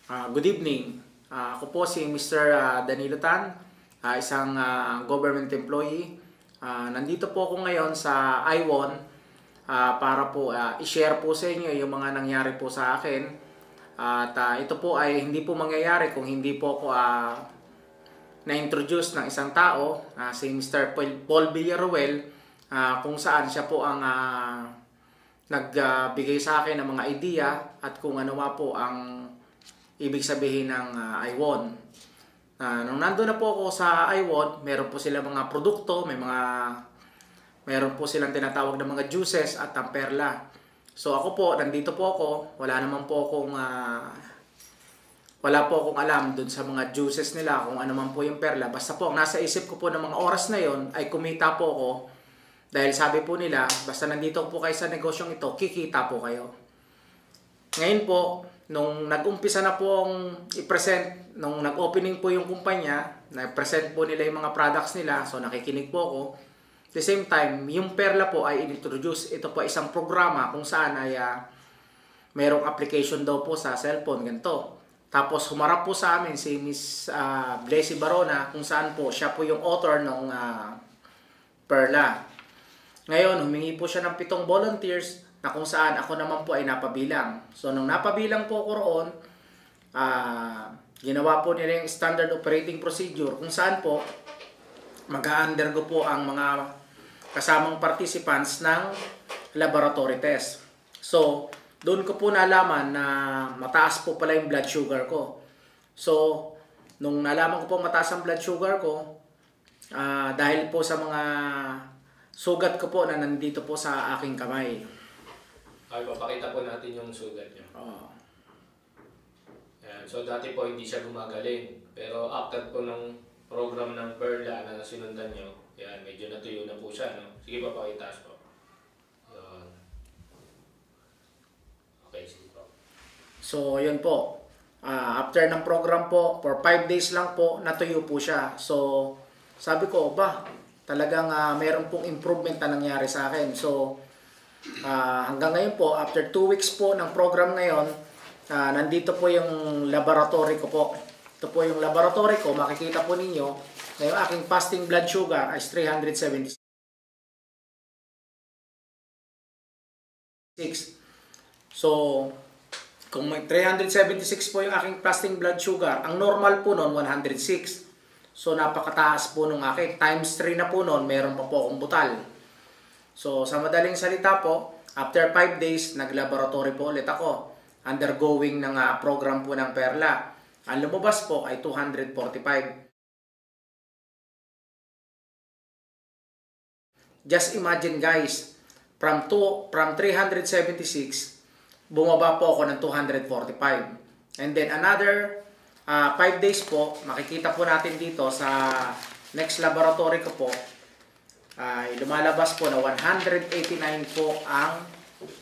Good evening. Ako po si Mr. Danilo Tan, isang government employee. Nandito po ako ngayon sa iWon para po i-share po sa inyo yung mga nangyari po sa akin. At ito po ay hindi po mangyayari kung hindi po ako na-introduce ng isang tao, si Mr. Paul Villaruel, kung saan siya po ang nagbigay sa akin ng mga idea at kung ano po ang ibig sabihin ng iWon. Nung nandun na po ako sa iWon, meron po sila mga produkto, meron po silang tinatawag na mga juices at ang perla. So ako po, nandito po ako, wala po akong alam dun sa mga juices nila kung ano man po yung perla. Basta po, ang nasa isip ko po ng mga oras na yon ay kumita po ako. Dahil sabi po nila, basta nandito po kayo sa negosyong ito, kikita po kayo. Ngayon po, nung nag-umpisa na po ang i-present, nung nag-opening po yung kumpanya, na-present po nila yung mga products nila, so nakikinig po ako. At the same time, yung perla po ay in-introduce. Ito po isang programa kung saan ay mayroong application daw po sa cellphone, ganito. Tapos humarap po sa amin si Miss Blessy Barona kung saan po siya po yung author ng perla. Ngayon, humingi po siya ng 7 volunteers na kung saan ako naman po ay napabilang. So, nung napabilang po ako roon, ginawa po nila yung standard operating procedure kung saan po mag-undergo po ang mga kasamang participants ng laboratory test. So, doon ko po nalaman na mataas po pala yung blood sugar ko. So, nung nalaman ko po mataas ang blood sugar ko, dahil po sa mga sugat ko po na nandito po sa aking kamay. Ay, papakita po natin yung sugat niya. Ayan. So, dati po hindi siya gumagaling. Pero after po ng program ng Perla na sinundan nyo, yan, medyo natuyo na po siya. No? Sige, papakita po. Ayan. Okay, sige po. So, yun po. After ng program po, for 5 days lang po, natuyo po siya. So, sabi ko, talagang mayroon pong improvement na nangyari sa akin. So, hanggang ngayon po, after 2 weeks po ng program ngayon, nandito po yung laboratory ko po. Ito po yung laboratory ko, makikita po ninyo na yung aking fasting blood sugar ay 376. So, kung may 376 po yung aking fasting blood sugar, ang normal po noon 106. So, napakataas po nung akin. Times 3 na po noon, meron pa po akong butal. So, sa madaling salita po, after 5 days, nag-laboratory po ulit ako. Undergoing ng program po ng Perla. Ang lumabas po ay 245. Just imagine guys, from 376, bumaba po ako ng 245. And then another 5 days po, makikita po natin dito sa next laboratory ko po, lumalabas po na 189 po ang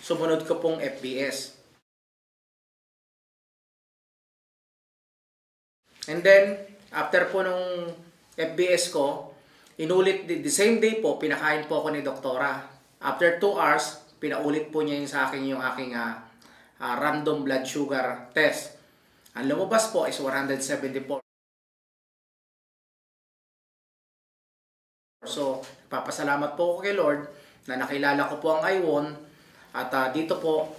sumunod ko pong FBS. And then, after po nung FBS ko, inulit the same day po, pinakain po ako ni doktora. After 2 hours, pinaulit po niya sa akin yung aking random blood sugar test. Ang lumabas po is 174. So, papasalamat po ako kay Lord na nakilala ko po ang iWon at dito po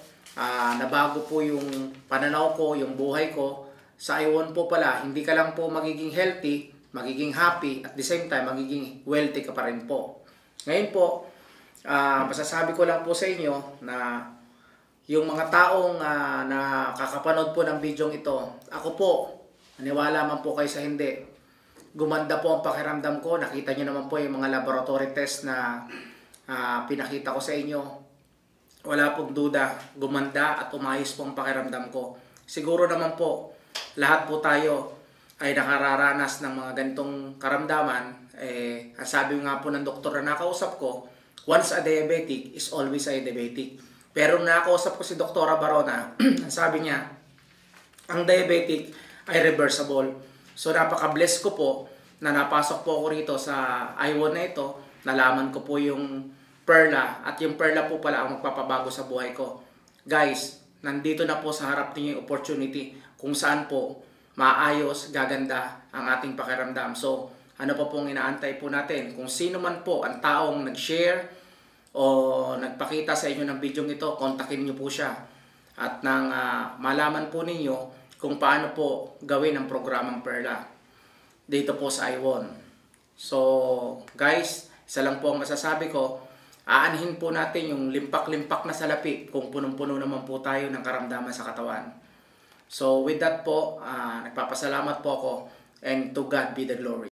nabago po yung pananaw ko, yung buhay ko. Sa iWon po pala, hindi ka lang po magiging healthy, magiging happy, at the same time, magiging wealthy ka pa rin po. Ngayon po, masasabi ko lang po sa inyo na yung mga taong nakakapanood po ng video ito, ako po, maniwala man po kayo sa hindi, gumanda po ang pakiramdam ko. Nakita nyo naman po yung mga laboratory test na pinakita ko sa inyo. Wala pong duda, gumanda at umayos po ang pakiramdam ko. Siguro naman po, lahat po tayo ay nakararanas ng mga ganitong karamdaman. Ang sabi nga po ng doktor na nakausap ko, once a diabetic is always a diabetic. Pero nakausap ko si Dr. Barona, sabi niya, ang diabetic ay reversible. So napaka-bless ko po na napasok po ako rito sa iWon na ito, nalaman ko po yung Perla, at yung Perla po pala ang magpapabago sa buhay ko. Guys, nandito na po sa harap niyo yung opportunity. kung saan po maayos, gaganda ang ating pakiramdam. So, ano pa pong inaantay po natin? Kung sino man po ang taong nag-share o nagpakita sa inyo ng video ito, kontakin niyo po siya. At nang malaman po ninyo kung paano po gawin ang programang Perla dito po sa iWon. So, guys, isa lang po ang masasabi ko, aanhin po natin yung limpak-limpak na salapi kung punong-puno naman po tayo ng karamdaman sa katawan. So, with that po, nagpapasalamat po ako, and to God be the glory.